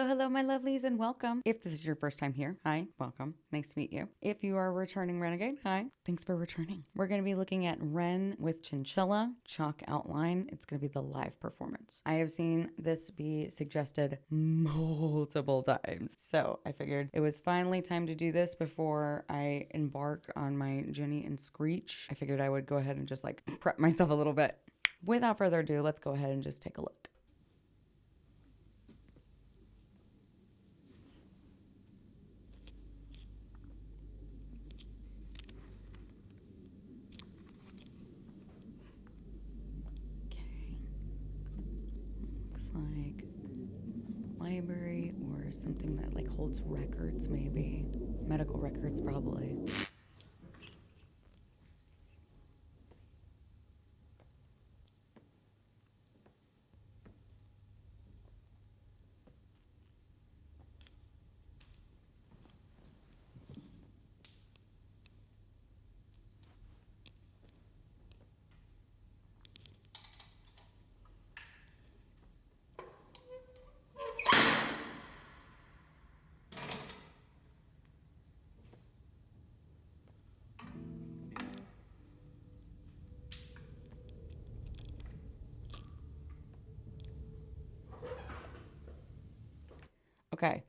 Hello, my lovelies, and welcome. If this is your first time here, hi, welcome. Nice to meet you. If you are a returning renegade, hi, thanks for returning. We're going to be looking at Ren with Chinchilla, chalk outline. It's going to be the live performance. I have seen this be suggested multiple times, so I figured it was finally time to do this before I embark on my Jenny and Screech. I figured I would go ahead and just like prep myself a little bit. Without further ado, let's go ahead and just take a look. Looks like library or something that like holds records, maybe medical records, probably. Okay,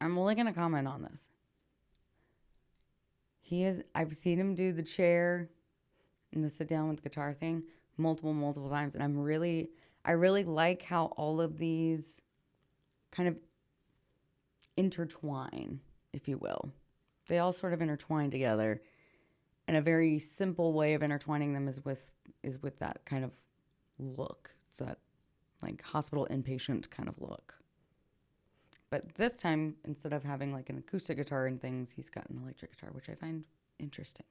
I'm only gonna comment on this. I've seen him do the chair and the sit down with the guitar thing multiple times, and I really like how all of these kind of intertwine, if you will. They all sort of intertwine together, and a very simple way of intertwining them is with that kind of look. It's that like hospital inpatient kind of look. But this time, instead of having like an acoustic guitar and things, he's got an electric guitar, which I find interesting.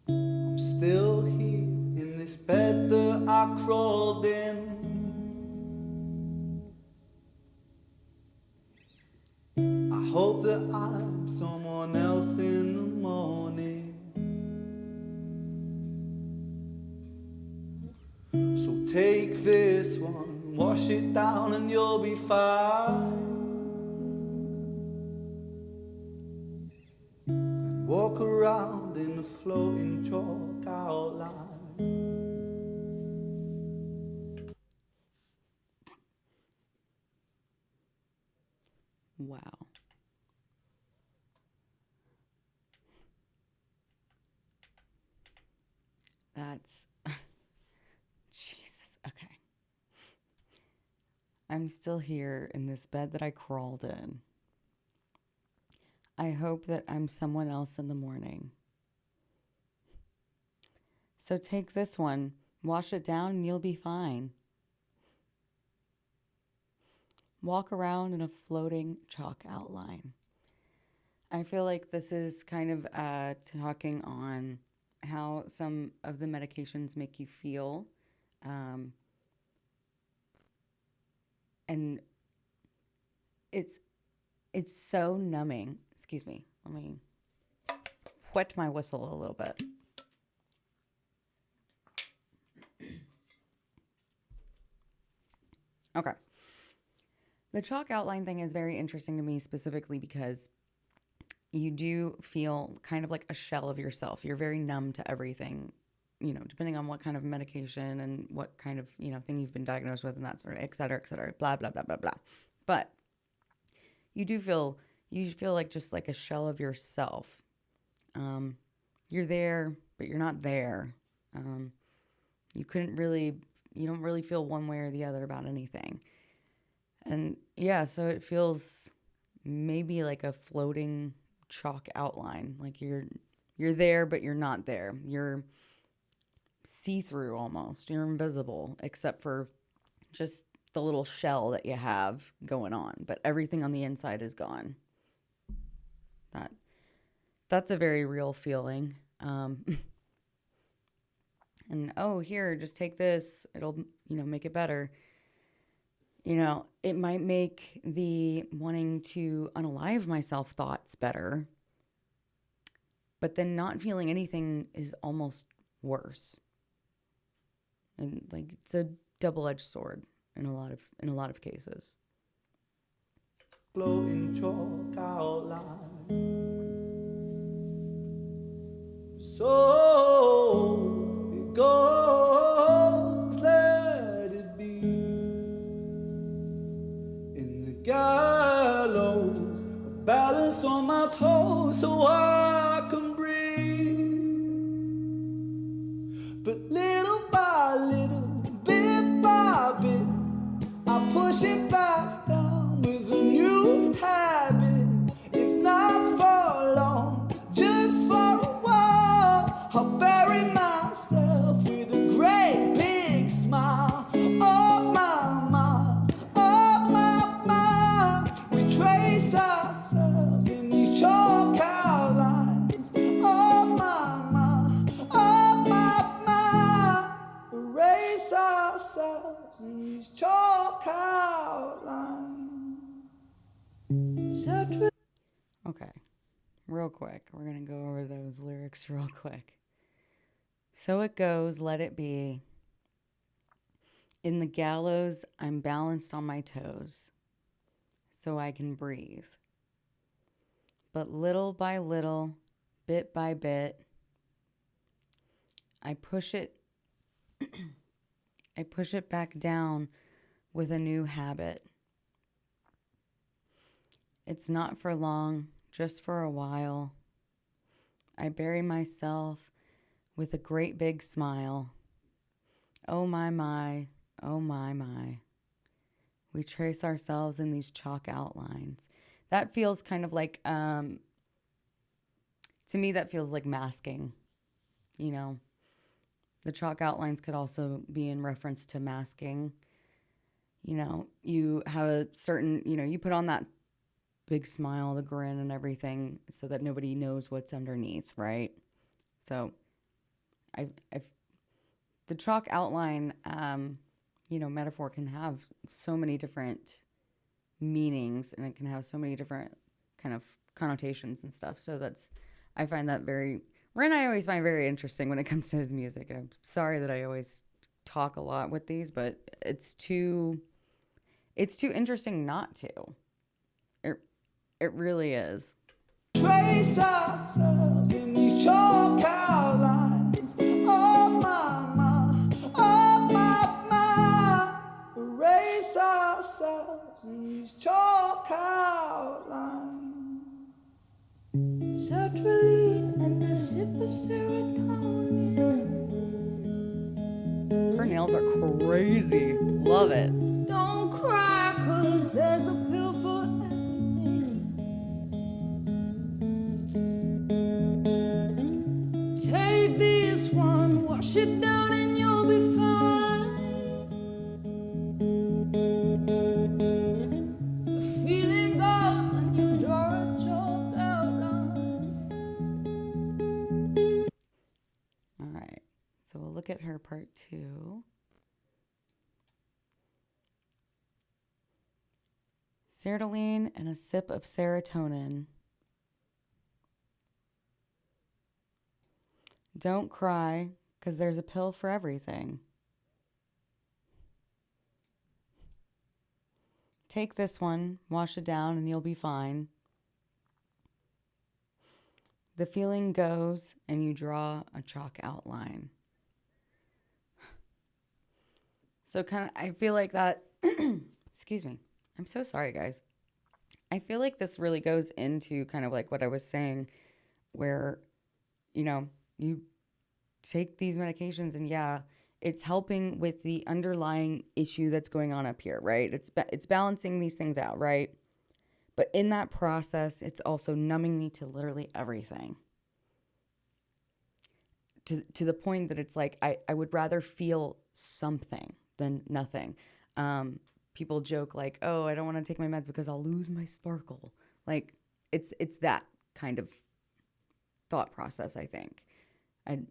I'm still here in this bed that I crawled in. I hope that I'm someone else in the morning. So take this one, wash it down and you'll be fine. Then walk around in the floating chalk outline. Wow. That's Jesus. Okay. I'm still here in this bed that I crawled in. I hope that I'm someone else in the morning. So take this one, wash it down, and you'll be fine. Walk around in a floating chalk outline. I feel like this is kind of talking on how some of the medications make you feel. And it's so numbing. Excuse me. Let me wet my whistle a little bit. Okay. The chalk outline thing is very interesting to me specifically because you do feel kind of like a shell of yourself. You're very numb to everything, you know, depending on what kind of medication and what kind of, you know, thing you've been diagnosed with and that sort of, et cetera, blah, blah, blah, blah, blah. But you feel like just like a shell of yourself. You're there, but you're not there. You don't really feel one way or the other about anything. And yeah, so it feels maybe like a floating chalk outline. Like you're there, but you're not there. You're see-through almost. You're invisible, except for just the little shell that you have going on. But everything on the inside is gone. That's a very real feeling. And oh, here, just take this. It'll, make it better. It might make the wanting to unalive myself thoughts better, but then not feeling anything is almost worse. And like it's a double-edged sword in a lot of cases. Floating chalk outline. So it goes, let it be. In the gallows, balanced on my toes so I can breathe. But little by little, bit by bit, I push it back down with a new habit. If not for long, just for a while, I'll bury myself with a great big smile. Oh my, oh my. We trace ourselves in these chalk outlines. Oh my, oh my. Erase ourselves in these chalk outlines. Okay, real quick. We're going to go over those lyrics real quick. So it goes, let it be. In the gallows, I'm balanced on my toes so I can breathe. But little by little, bit by bit, I push it back down with a new habit. It's not for long, just for a while. I bury myself with a great big smile. Oh my, oh my. We trace ourselves in these chalk outlines. That feels kind of like, to me, that feels like masking. The chalk outlines could also be in reference to masking. You have a certain, you put on that big smile, the grin and everything so that nobody knows what's underneath, right? So the chalk outline, metaphor can have so many different meanings and it can have so many different kind of connotations and stuff. So I find that Ren I always find very interesting when it comes to his music. And I'm sorry that I always talk a lot with these, but it's too interesting not to. It really is. Trace ourselves in these chalk outlines. Oh my. Erase ourselves in these chalk outlines. Sertraline and a sip of serotonin. Her nails are crazy. Love it. Don't cry, 'cause there's a pill for everything. Take this one, wash it down and you'll be fine. The feeling goes and you draw a chalk outline. All right. So we'll look at her part 2. Sertraline and a sip of serotonin. Don't cry, 'cause there's a pill for everything. Take this one, wash it down, and you'll be fine. The feeling goes, and you draw a chalk outline. So I feel like that, excuse me. I'm so sorry, guys. I feel like this really goes into kind of like what I was saying, where, you take these medications and it's helping with the underlying issue that's going on up here, right? It's balancing these things out, right? But in that process, it's also numbing me to literally everything. To the point that it's like, I would rather feel something than nothing. People joke like, oh, I don't want to take my meds because I'll lose my sparkle. Like, it's that kind of thought process, I think. I'd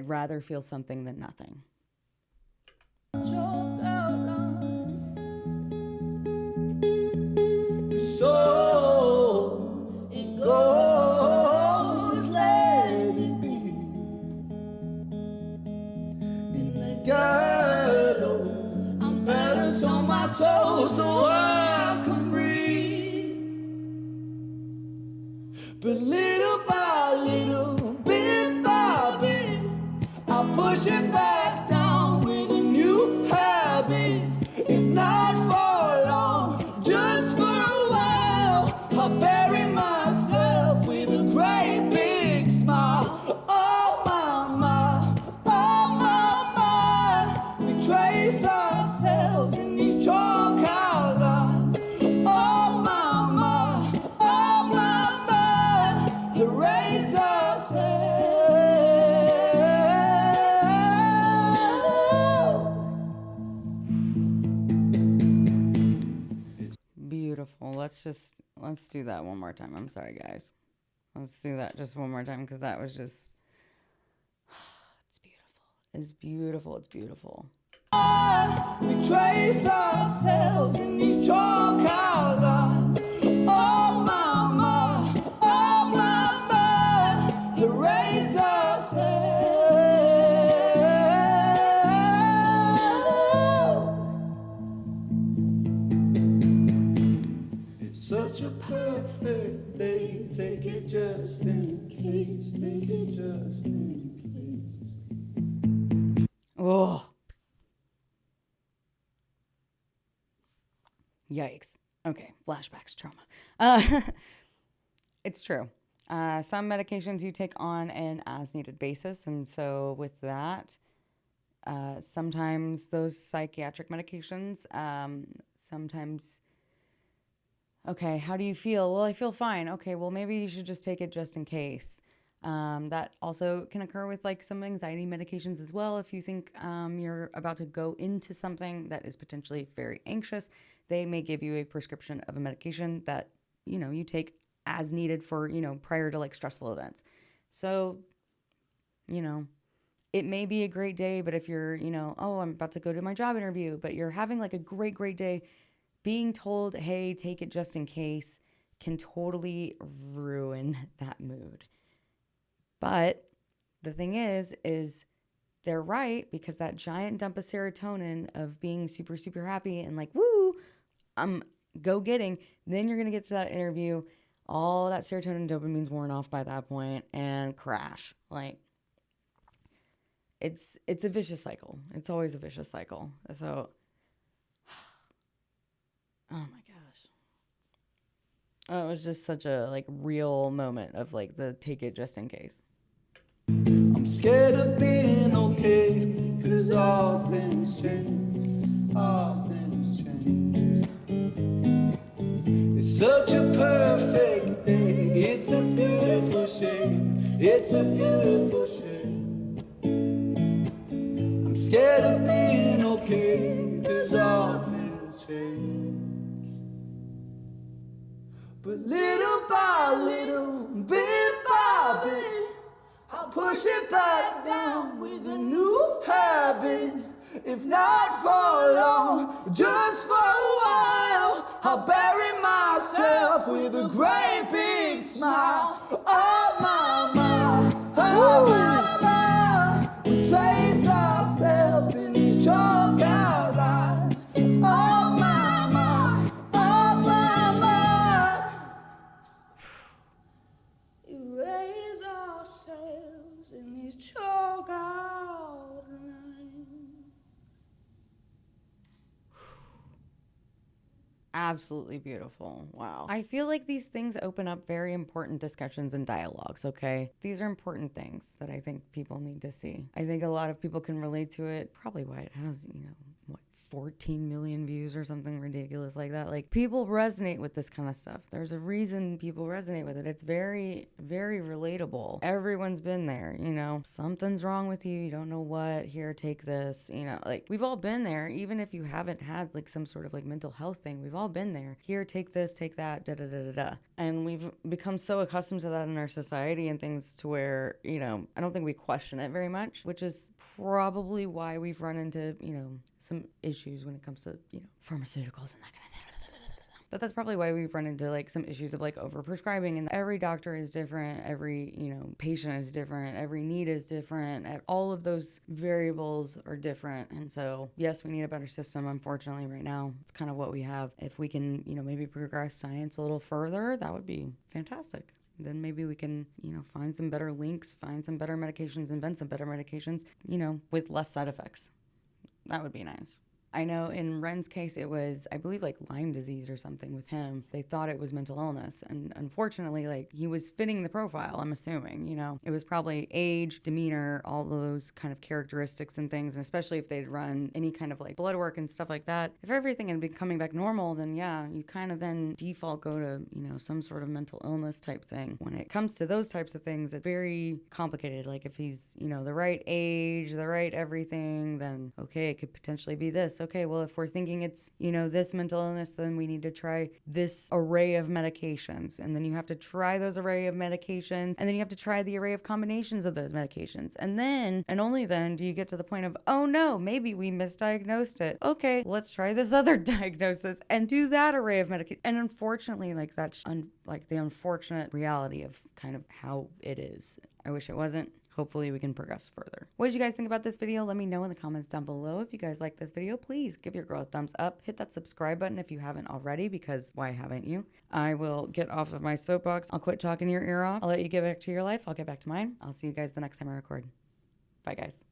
rather feel something than nothing. Chalk outline. Beautiful. Let's do that one more time. I'm sorry, guys. Let's do that just one more time because that was just, it's beautiful. It's beautiful. It's beautiful. We trace ourselves in these chalk outlines. Oh mama, erase ourselves. It's such a perfect day. Take it just in case. Take it just in case. Oh. Yikes. Okay, flashbacks, trauma. It's true. Some medications you take on an as-needed basis, and so with that, sometimes those psychiatric medications, sometimes, okay, how do you feel? Well, I feel fine. Okay, well, maybe you should just take it just in case. That also can occur with like some anxiety medications as well. If you think you're about to go into something that is potentially very anxious, they may give you a prescription of a medication that, you take as needed for, prior to like stressful events. So, it may be a great day, but if you're, oh, I'm about to go to my job interview, but you're having like a great, great day, being told, hey, take it just in case can totally ruin that mood. But the thing is they're right because that giant dump of serotonin of being super, super happy and like, woo, I'm go getting, then you're going to get to that interview. All that serotonin and dopamine's worn off by that point and crash. Like, it's a vicious cycle. It's always a vicious cycle. So, oh my gosh. Oh, it was just such a like real moment of like the take it just in case. I'm scared of being okay, 'cause all things change, all things change. It's such a perfect day, it's a beautiful shame, it's a beautiful shame. I'm scared of being okay, 'cause all things change. But little by little, bit by bit, I'll push it back down with a new habit. If not for long, just for a while, I'll bury myself with a great big smile. Oh mama, we trace ourselves in these chalk outlines. Oh mama, Erase ourselves in these chalk outlines. Absolutely beautiful. Wow. I feel like these things open up very important discussions and dialogues, okay? These are important things that I think people need to see. I think a lot of people can relate to it, probably why it has, 14 million views or something ridiculous like that. Like, people resonate with this kind of stuff. There's a reason people resonate with it. It's very, very relatable. Everyone's been there, something's wrong with you. You don't know what. Here, take this, like we've all been there. Even if you haven't had like some sort of like mental health thing, we've all been there. Here, take this, take that, da da da da da. And we've become so accustomed to that in our society and things to where, I don't think we question it very much, which is probably why we've run into, some issues when it comes to, pharmaceuticals and that kind of thing. But that's probably why we've run into like some issues of like overprescribing, and every doctor is different, every, patient is different, every need is different. All of those variables are different. And so, yes, we need a better system. Unfortunately, right now, it's kind of what we have. If we can, maybe progress science a little further, that would be fantastic. Then maybe we can, find some better links, find some better medications, invent some better medications, with less side effects. That would be nice. I know in Ren's case, it was, I believe, like Lyme disease or something with him. They thought it was mental illness. And unfortunately, like, he was fitting the profile, I'm assuming, It was probably age, demeanor, all those kind of characteristics and things. And especially if they'd run any kind of like blood work and stuff like that. If everything had been coming back normal, then yeah, you kind of then default go to, some sort of mental illness type thing. When it comes to those types of things, it's very complicated. Like if he's, the right age, the right everything, then okay, it could potentially be this. Okay, well, if we're thinking it's, this mental illness, then we need to try this array of medications. And then you have to try those array of medications. And then you have to try the array of combinations of those medications. And then, and only then, do you get to the point of, oh no, maybe we misdiagnosed it. Okay, let's try this other diagnosis and do that array of medication. And unfortunately, like that's like the unfortunate reality of kind of how it is. I wish it wasn't. Hopefully we can progress further. What did you guys think about this video? Let me know in the comments down below. If you guys like this video, please give your girl a thumbs up. Hit that subscribe button if you haven't already, because why haven't you? I will get off of my soapbox. I'll quit talking your ear off. I'll let you get back to your life. I'll get back to mine. I'll see you guys the next time I record. Bye, guys.